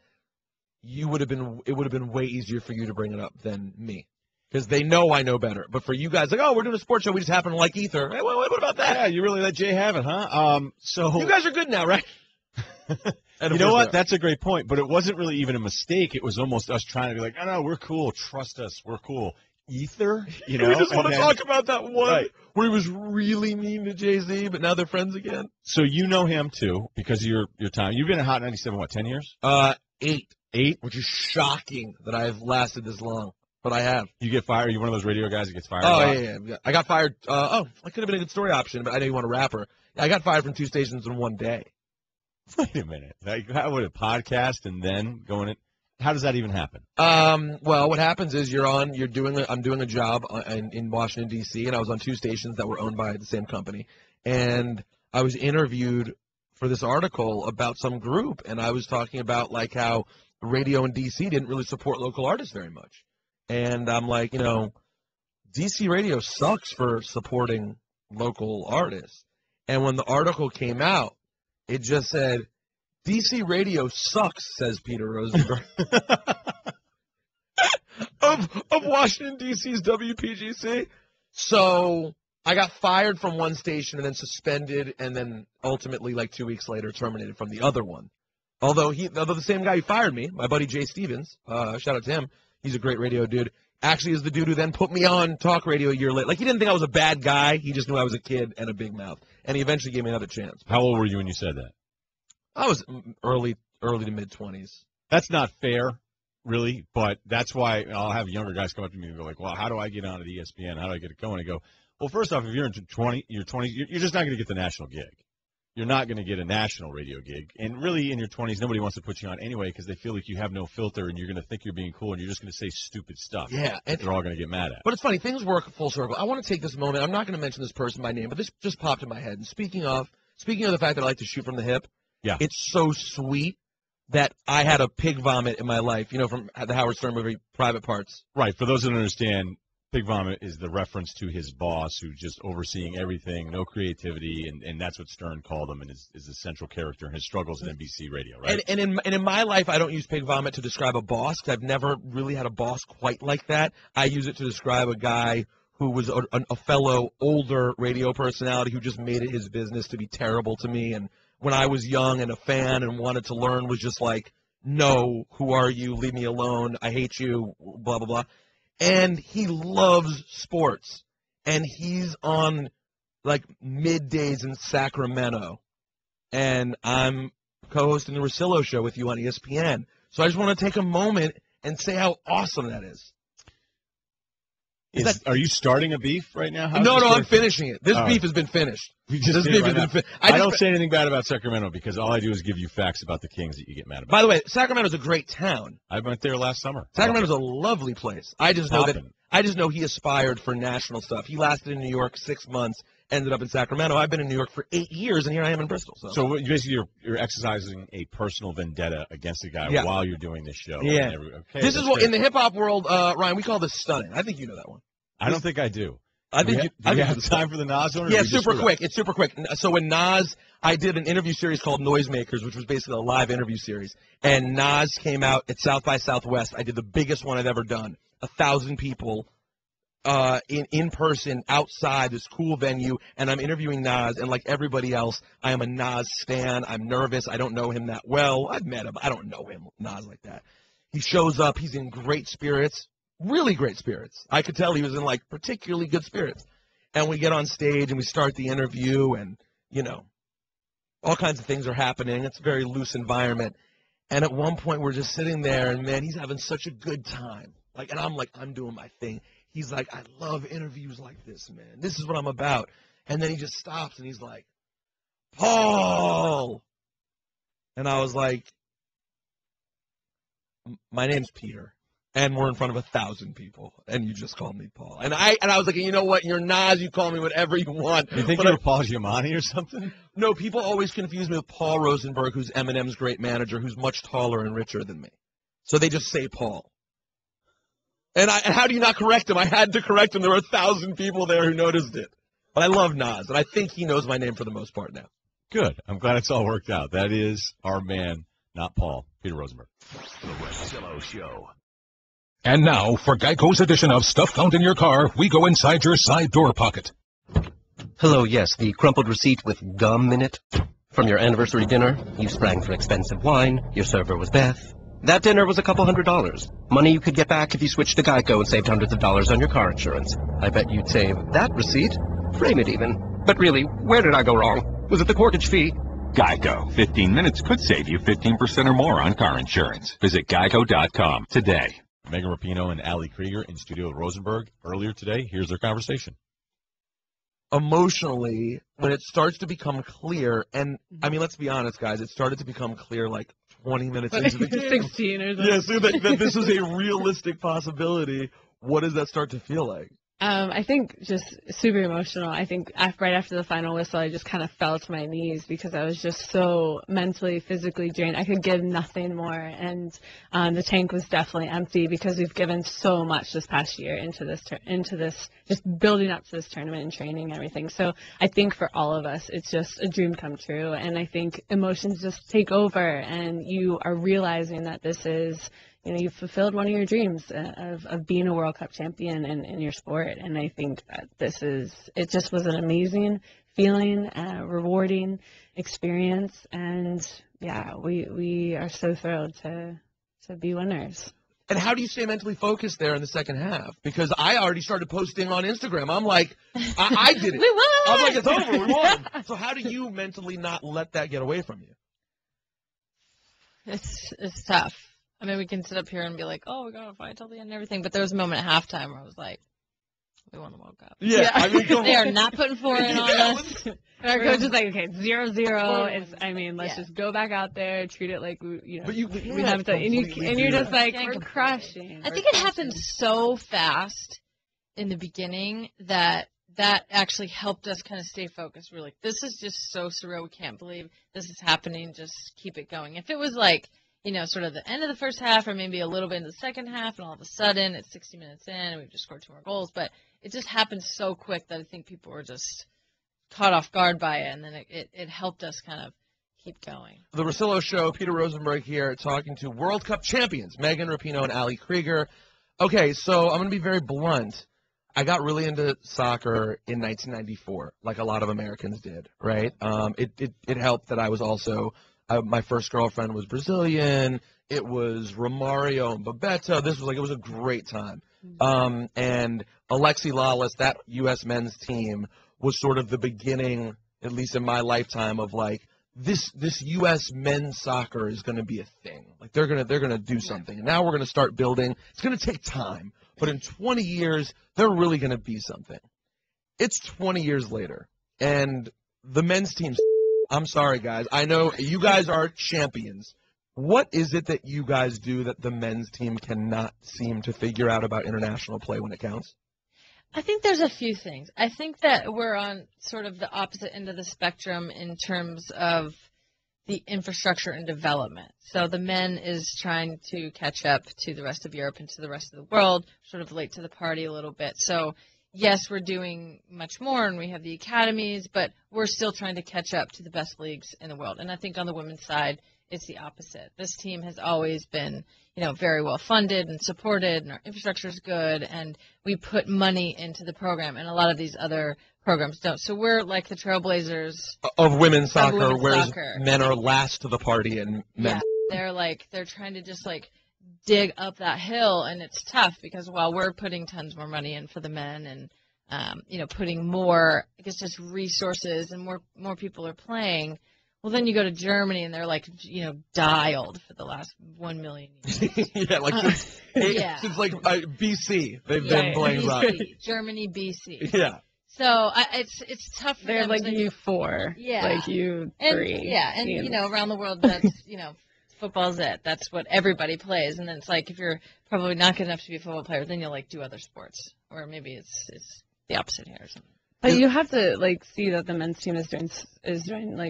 it would have been way easier for you to bring it up than me. Because they know I know better. But for you guys, like, oh, we're doing a sports show. We just happen to like Ether. Hey, what about that? Yeah, you really let Jay have it, huh? So you guys are good now, right? You know what? That's a great point. But it wasn't really even a mistake. It was almost us trying to be like, no, we're cool. Trust us. We're cool. ether, you We know? just want to and talk about that one Right. where he was really mean to Jay-Z, but now they're friends again. So you know him, too, because of your time. You've been at Hot 97, what, 10 years? 8. 8? Which is shocking that I've lasted this long, but I have. You get fired? Are you one of those radio guys that gets fired? Oh, a lot? yeah. I got fired. I could have been a good story option, but I know you want a rapper. I got fired from 2 stations in one day. Wait a minute. Like, how would a podcast and then going in? How does that even happen? Well, what happens is I'm doing a job in Washington, D.C., and I was on 2 stations that were owned by the same company. And I was interviewed for this article about some group, and I was talking about, like, how radio in D.C. didn't really support local artists very much. And I'm like, D.C. radio sucks for supporting local artists. And when the article came out, it just said, D.C. radio sucks, says Peter Rosenberg. of Washington, D.C.'s WPGC. So I got fired from one station and then suspended and then ultimately, like 2 weeks later, terminated from the other one. Although the same guy who fired me, my buddy Jay Stevens, shout out to him, he's a great radio dude, actually is the dude who then put me on talk radio a year later. Like, he didn't think I was a bad guy. He just knew I was a kid and a big mouth. And he eventually gave me another chance. How old were you when you said that? I was early to mid-20s. That's not fair, really, but that's why I'll have younger guys come up to me and go like, well, how do I get on at ESPN? How do I get it going? I go, well, first off, if you're in your 20s, you're just not going to get the national gig. You're not going to get a national radio gig. And really, in your 20s, nobody wants to put you on anyway because they feel like you have no filter and you're going to think you're being cool and you're just going to say stupid stuff. Yeah. And they're all going to get mad at. But it's funny. Things work full circle. I want to take this moment. I'm not going to mention this person by name, but this just popped in my head. And speaking of the fact that I like to shoot from the hip, yeah, it's so sweet that I had a pig vomit in my life, from the Howard Stern movie, Private Parts. Right. For those that don't understand, pig vomit is the reference to his boss who's just overseeing everything, no creativity, and that's what Stern called him and is the central character in his struggles at NBC Radio, right? And in my life, I don't use pig vomit to describe a boss because I've never really had a boss quite like that. I use it to describe a guy who was a fellow older radio personality who just made it his business to be terrible to me. And when I was young and a fan and wanted to learn was just like, no, who are you? Leave me alone. I hate you, blah, blah, blah. And he loves sports. And he's on, like, middays in Sacramento. And I'm co-hosting the Russillo Show with you on ESPN. So I just want to take a moment and say how awesome that is. Are you starting a beef right now? No, I'm finishing it. This beef has been finished. This beef has been finished. I don't say anything bad about Sacramento because all I do is give you facts about the Kings that you get mad about. By the way, Sacramento's a great town. I went there last summer. Sacramento's a lovely place. I just know he aspired for national stuff. He lasted in New York 6 months, ended up in Sacramento. I've been in New York for 8 years, and here I am in Bristol. So basically you're exercising a personal vendetta against a guy while you're doing this show. Yeah. Okay, this is what, in the hip-hop world, Ryan, we call this stunning. I think you know that one. I don't think I do. I think you have time for the Nas one? Yeah, it's super quick. It's super quick. So when Nas, I did an interview series called Noisemakers, which was basically a live interview series. And Nas came out at South by Southwest. I did the biggest one I've ever done. 1,000 people in person outside this cool venue. And I'm interviewing Nas. And like everybody else, I am a Nas stan. I'm nervous. I don't know him that well. I've met him. I don't know him, Nas, like that. He shows up. He's in great spirits. Really great spirits. I could tell he was in, like, particularly good spirits. And we get on stage and we start the interview and, all kinds of things are happening. It's a very loose environment. And at one point we're just sitting there and, man, he's having such a good time. Like, and I'm like, I'm doing my thing. He's like, I love interviews like this, man. This is what I'm about. And then he just stops and he's like, Paul. And I was like, my name's Peter. And we're in front of 1,000 people, and you just called me Paul. And I was like, you know what? You're Nas. You call me whatever you want. You think you're Paul Giamatti or something? No, people always confuse me with Paul Rosenberg, who's Eminem's great manager, who's much taller and richer than me. So they just say Paul. And how do you not correct him? I had to correct him. There were 1,000 people there who noticed it. But I love Nas, and I think he knows my name for the most part now. Good. I'm glad it's all worked out. That is our man, not Paul, Peter Rosenberg. The Russillo Show. And now, for Geico's edition of Stuff Found in Your Car, we go inside your side door pocket. Hello, yes, the crumpled receipt with gum in it. From your anniversary dinner, you sprang for expensive wine, your server was Beth. That dinner was a couple $100. Money you could get back if you switched to Geico and saved hundreds of dollars on your car insurance. I bet you'd save that receipt. Frame it even. But really, where did I go wrong? Was it the mortgage fee? Geico. 15 minutes could save you 15% or more on car insurance. Visit geico.com today. Megan Rapinoe and Ali Krieger in studio with Rosenberg earlier today. Here's their conversation. Emotionally, when it starts to become clear, and I mean, let's be honest, guys, it started to become clear like 20 minutes into the game. 16 or something. Yeah, so that this is a realistic possibility. What does that start to feel like? I think just super emotional. I think right after the final whistle, I just kind of fell to my knees because I was just so mentally, physically drained. I could give nothing more, and the tank was definitely empty because we've given so much this past year into this, just building up to this tournament and training and everything. So I think for all of us, it's just a dream come true, and I think emotions just take over, and you are realizing that this is, you've fulfilled one of your dreams of being a World Cup champion in your sport. And I think that it just was an amazing feeling, rewarding experience. And yeah, we are so thrilled to be winners. And how do you stay mentally focused there in the second half? Because I already started posting on Instagram. I'm like, I did it. We won! I'm like, it's over. We won. So how do you mentally not let that get away from you? It's tough. I mean, we can sit up here and be like, oh, we're going to fight till the end and everything. But there was a moment at halftime where I was like, we won the World Cup. Yeah. I mean, they are not putting foreign on us. And our coach is like, okay, 0-0. Let's just go back out there, treat it like we have to. And you're just like, we're crushing. I think it happened so fast in the beginning that actually helped us kind of stay focused. We're like, this is just so surreal. We can't believe this is happening. Just keep it going. If it was like, sort of the end of the first half or maybe a little bit in the second half, and all of a sudden it's 60 minutes in and we've just scored 2 more goals. But it just happened so quick that I think people were just caught off guard by it, and then it helped us kind of keep going. The Russillo Show, Peter Rosenberg here, talking to World Cup champions, Megan Rapinoe and Ali Krieger. Okay, so I'm going to be very blunt. I got really into soccer in 1994, like a lot of Americans did, right? It helped that I was also... my first girlfriend was Brazilian. It was Romario and Bebeto. It was a great time. And Alexi Lawless, that U.S. men's team, was sort of the beginning, at least in my lifetime, of like this U.S. men's soccer is going to be a thing. Like they're gonna do something. And now we're going to start building. It's going to take time, but in 20 years they're really going to be something. It's 20 years later, and the men's team's. I'm sorry, guys. I know you guys are champions. What is it that you guys do that the men's team cannot seem to figure out about international play when it counts? I think there's a few things. I think that we're on sort of the opposite end of the spectrum in terms of the infrastructure and development. So the men is trying to catch up to the rest of Europe and to the rest of the world, sort of late to the party a little bit. So yes, we're doing much more, and we have the academies, but we're still trying to catch up to the best leagues in the world. And I think on the women's side, it's the opposite. This team has always been, very well funded and supported, and our infrastructure is good, and we put money into the program, and a lot of these other programs don't. So we're like the trailblazers of women's soccer, whereas men are last to the party, and men. Yeah, they're trying to just dig up that hill, and it's tough because while we're putting tons more money in for the men and putting more, I guess, just resources, and more people are playing. Well, then you go to Germany and they're dialed for the last 1 million years. Since BC they've been playing soccer. Germany, BC. Yeah. So it's tough for them. They're like you 4, you 3. And around the world that's football's it. That's what everybody plays. And then it's like if you're probably not good enough to be a football player, then you'll do other sports. Or maybe it's the opposite here or something. But you have to see that the men's team is doing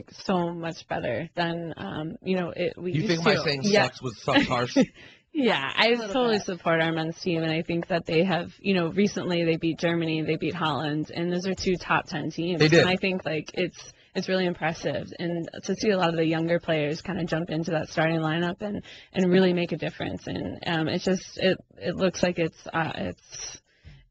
so much better than we you used think to. my saying sucks was sucks harsh? Yeah, I totally support our men's team, and I think that they have recently they beat Germany, they beat Holland, and those are 2 top 10 teams. They did. And I think it's really impressive, and to see a lot of the younger players kind of jump into that starting lineup and really make a difference. And it looks like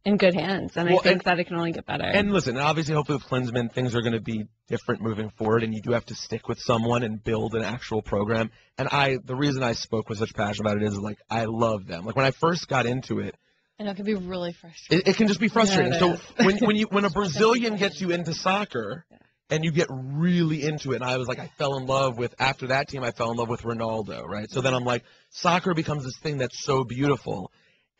in good hands, and I think that it can only get better. And listen, obviously, hopefully with Klinsman, things are going to be different moving forward, and you do have to stick with someone and build an actual program. And the reason I spoke with such passion about it is, like, I love them. Like, when I first got into it, I know it can be really frustrating. it can just be frustrating. Yeah, So when a Brazilian gets you into soccer and you get really into it, and I was like, I fell in love with, after that team, I fell in love with Ronaldo, right? So then I'm like, soccer becomes this thing that's so beautiful.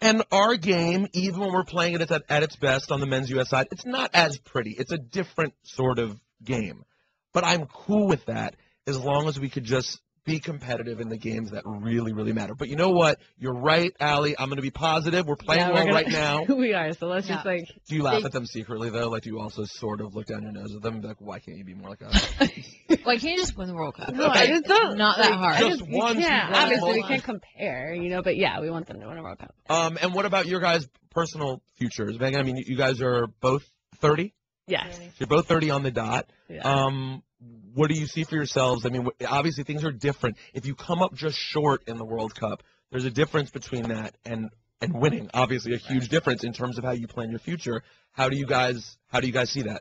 And our game, even when we're playing it at its best on the men's U.S. side, it's not as pretty. It's a different sort of game. But I'm cool with that as long as we could just be competitive in the games that really, really matter. But you know what? You're right, Allie. I'm going to be positive. We're playing well right now. We are, so let's just like... Do you laugh at them secretly, though? Like, do you also sort of look down your nose at them and be like, why can't you be more like us? Why can't you just win the World Cup? No, I just don't. Not that hard. Just one. Yeah, obviously we can't compare, but yeah, we want them to win a World Cup. And what about your guys' personal futures? Megan, I mean, you guys are both 30? Yes. So you're both 30 on the dot. Yeah. What do you see for yourselves? I mean, obviously things are different. If you come up just short in the World Cup, there's a difference between that and winning. Obviously, a huge difference in terms of how you plan your future. How do you guys see that?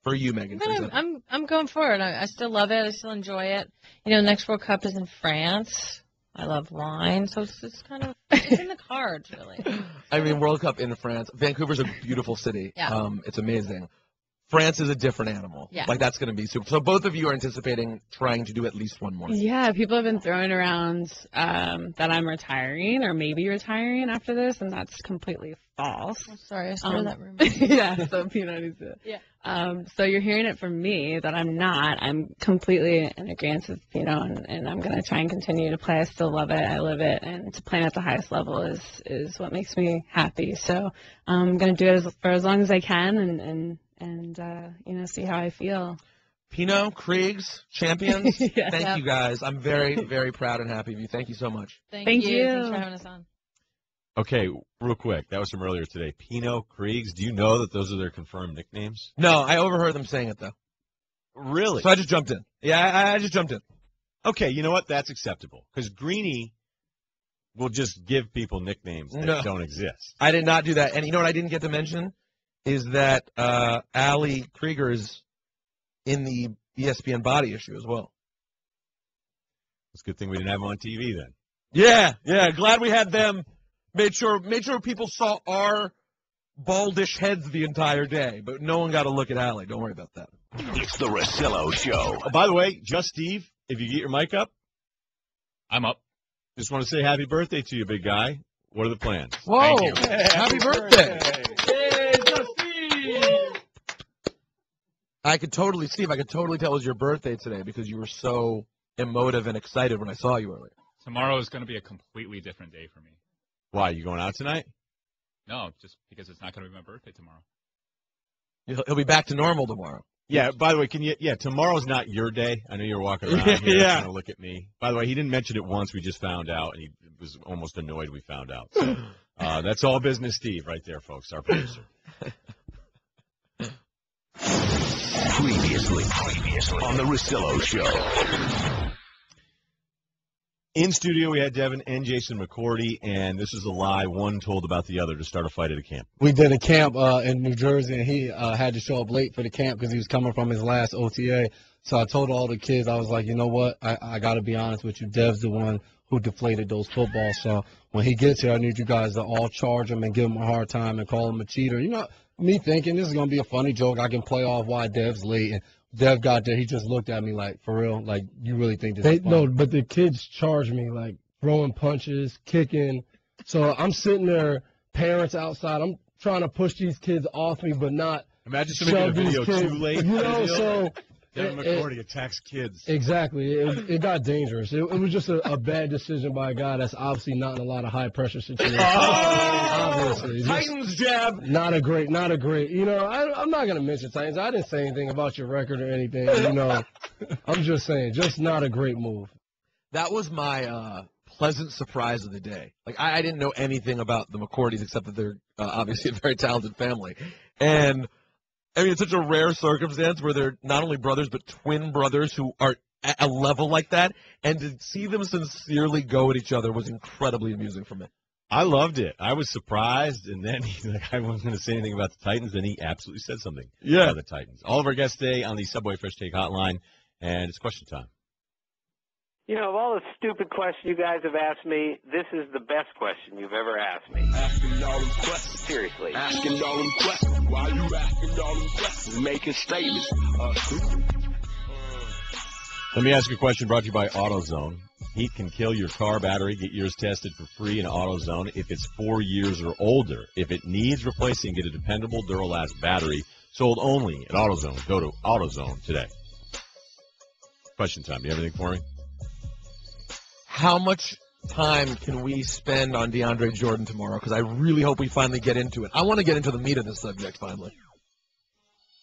For you, Megan. For example. I'm going for it. I still love it. I still enjoy it. Next World Cup is in France. I love wine, so it's kind of in the cards, really. I mean, World Cup in France. Vancouver's a beautiful city. Yeah. It's amazing. France is a different animal. Yeah. Like, that's going to be super. So both of you are anticipating trying to do at least one more. Yeah, people have been throwing around that I'm retiring or maybe retiring after this, and that's completely false. I'm sorry, I started that rumor. Yeah, so Pino needs to. Yeah. So you're hearing it from me that I'm not. I'm completely in agreement with Pino, and I'm going to try and continue to play. I still love it. I live it, and to play at the highest level is what makes me happy. So I'm going to do it for as long as I can, and see how I feel. Pino, Kriegs, champions, Yeah. Thank you guys. I'm very, very proud and happy of you. Thank you so much. Thank you. Thanks for having us on. Okay, real quick. That was from earlier today. Pino, Kriegs. Do you know that those are their confirmed nicknames? No, I overheard them saying it, though. Really? So I just jumped in. Yeah, I just jumped in. Okay, you know what? That's acceptable. Because Greeny will just give people nicknames that don't exist. I did not do that. And you know what I didn't get to mention? Is that Ali Krieger is in the ESPN body issue as well. It's a good thing we didn't have him on TV then. Yeah. Glad we had them. Made sure people saw our baldish heads the entire day, but no one got to look at Ali. Don't worry about that. It's the Russillo Show. Oh, by the way, Just Steve, if you get your mic up, I'm up. Just want to say happy birthday to you, big guy. What are the plans? Whoa! Thank you. Happy birthday! I could totally tell it was your birthday today because you were so emotive and excited when I saw you earlier. Tomorrow is going to be a completely different day for me. Why, you going out tonight? No, just because it's not going to be my birthday tomorrow. He'll be back to normal tomorrow. Yeah, by the way, tomorrow's not your day. I know you're walking around here trying to look at me. By the way, he didn't mention it once. We just found out, and he was almost annoyed we found out. So that's all business Steve right there, folks, our producer. Previously on the Russillo Show. In studio, we had Devin and Jason McCourty, and this is a lie one told about the other to start a fight at a camp. We did a camp in New Jersey, and he had to show up late for the camp because he was coming from his last OTA. So I told all the kids, I was like, you know what? I got to be honest with you. Dev's the one who deflated those footballs. So when he gets here, I need you guys to all charge him and give him a hard time and call him a cheater. You know, me thinking this is going to be a funny joke. I can play off why Dev's late. And Dev got there. He just looked at me like, for real? Like, you really think this is fun? No, but the kids charge me, like, throwing punches, kicking. So I'm sitting there, parents outside. I'm trying to push these kids off me, but not Imagine submitting a video too late. You know, so Devin McCourty attacks kids. Exactly. It got dangerous. It was just a bad decision by a guy that's obviously not in a lot of high-pressure situations. Obviously. Titans jab. Not a great. You know, I'm not going to mention Titans. I didn't say anything about your record or anything. You know, I'm just saying, just not a great move. That was my pleasant surprise of the day. Like, I didn't know anything about the McCourtys except that they're obviously a very talented family. And I mean, it's such a rare circumstance where they're not only brothers, but twin brothers who are at a level like that. And to see them sincerely go at each other was incredibly amusing for me. I loved it. I was surprised, and then he's like, I wasn't going to say anything about the Titans. Then he absolutely said something about the Titans. All of our guests today on the Subway Fresh Take Hotline, and it's question time. You know, of all the stupid questions you guys have asked me, this is the best question you've ever asked me. Asking all them questions. Seriously. Asking all them questions. Why you asking all them questions? Making statements. Let me ask you a question brought to you by AutoZone. Heat can kill your car battery. Get yours tested for free in AutoZone if it's 4 years or older. If it needs replacing, get a dependable Duralast battery. Sold only at AutoZone. Go to AutoZone today. Question time. Do you have anything for me? How much time can we spend on DeAndre Jordan tomorrow? Because I really hope we finally get into it. I want to get into the meat of this subject finally.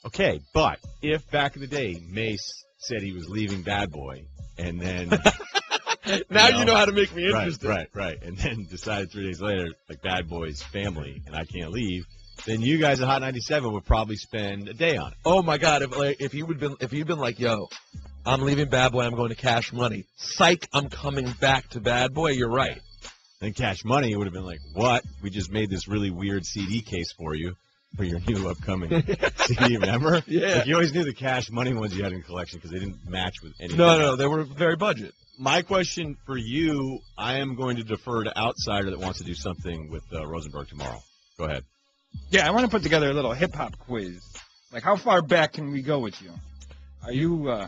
Okay, but if back in the day Mace said he was leaving Bad Boy and then... Now you know how to make me interested. Right. And then decided 3 days later, like Bad Boy's family, and I can't leave. Then you guys at Hot 97 would probably spend a day on it. Oh my God! If you'd been like, yo, I'm leaving Bad Boy, I'm going to Cash Money. Psych, I'm coming back to Bad Boy. You're right. Then Cash Money would have been like, what? We just made this really weird CD case for you for your new upcoming CD. Remember? Yeah. Like you always knew the Cash Money ones you had in the collection because they didn't match with anything. No, they were very budget. My question for you, I am going to defer to Outsider that wants to do something with Rosenberg tomorrow. Go ahead. Yeah, I want to put together a little hip-hop quiz. Like, how far back can we go with you? Are you,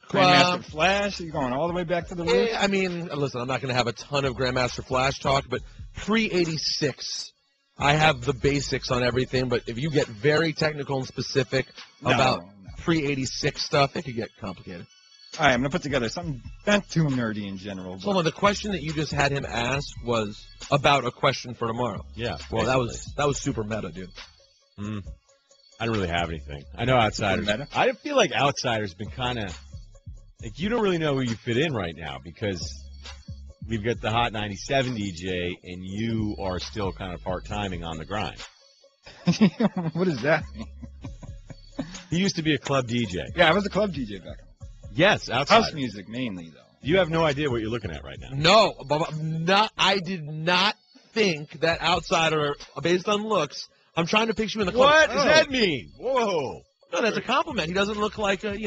Grandmaster Flash? Are you going all the way back to the roots? I mean, listen, I'm not going to have a ton of Grandmaster Flash talk, but pre-86, I have the basics on everything. But if you get very technical and specific about pre-86 stuff, it could get complicated. All right, I'm going to put together something not too nerdy in general. But... Hold on, the question that you just had him ask was about a question for tomorrow. Yeah. Well, that was super meta, dude. I don't really have anything. I know Outsiders. I feel like Outsiders been kind of like you don't really know who you fit in right now because we've got the Hot 97 DJ and you are still kind of part-timing on the grind. What does that mean? He used to be a club DJ. Yeah, I was a club DJ back then. Yes, Outsiders. House music mainly, though. You have no idea what you're looking at right now. No, I did not think that Outsider, based on looks, I'm trying to picture him in the club. What does that mean? Whoa. No, that's a compliment. He doesn't look like a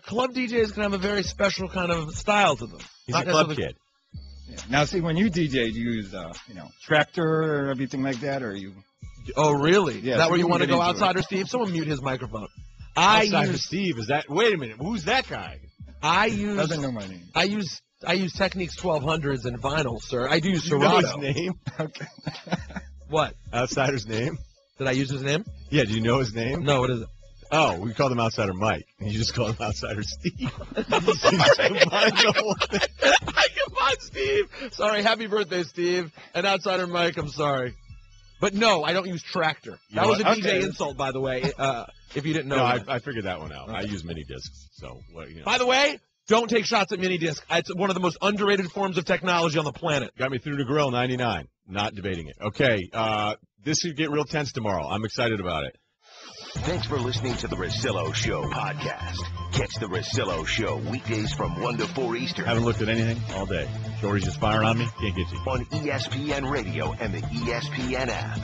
club DJ is going to have a very special kind of style to them. He's a club kid. Yeah. Now, see, when you DJ, do you use, tractor or everything like that, or you... Oh, really? Yeah, is that so where you want to go, Outsider it. Steve? Someone mute his microphone. Outsider Steve, is that... Wait a minute. Who's that guy? Doesn't know my name. I use Technics 1200s and vinyl, sir. I do use Serato. You know his name? Okay. What? Outsider's name? Did I use his name? Yeah, do you know his name? No, what is it? Oh, we called him Outsider Mike. And you just called him Outsider Steve. I combined Steve. Sorry, happy birthday, Steve. And Outsider Mike, I'm sorry. But no, I don't use tractor. That was a DJ insult, by the way, if you didn't know. No, I figured that one out. Okay. I use mini discs. So, By the way, don't take shots at mini disc. It's one of the most underrated forms of technology on the planet. Got me through the grill, 99. Not debating it. Okay, this could get real tense tomorrow. I'm excited about it. Thanks for listening to the Russillo Show podcast. Catch the Russillo Show weekdays from 1 to 4 Eastern. Haven't looked at anything all day. Shorty's just firing on me. Can't get you. On ESPN Radio and the ESPN app.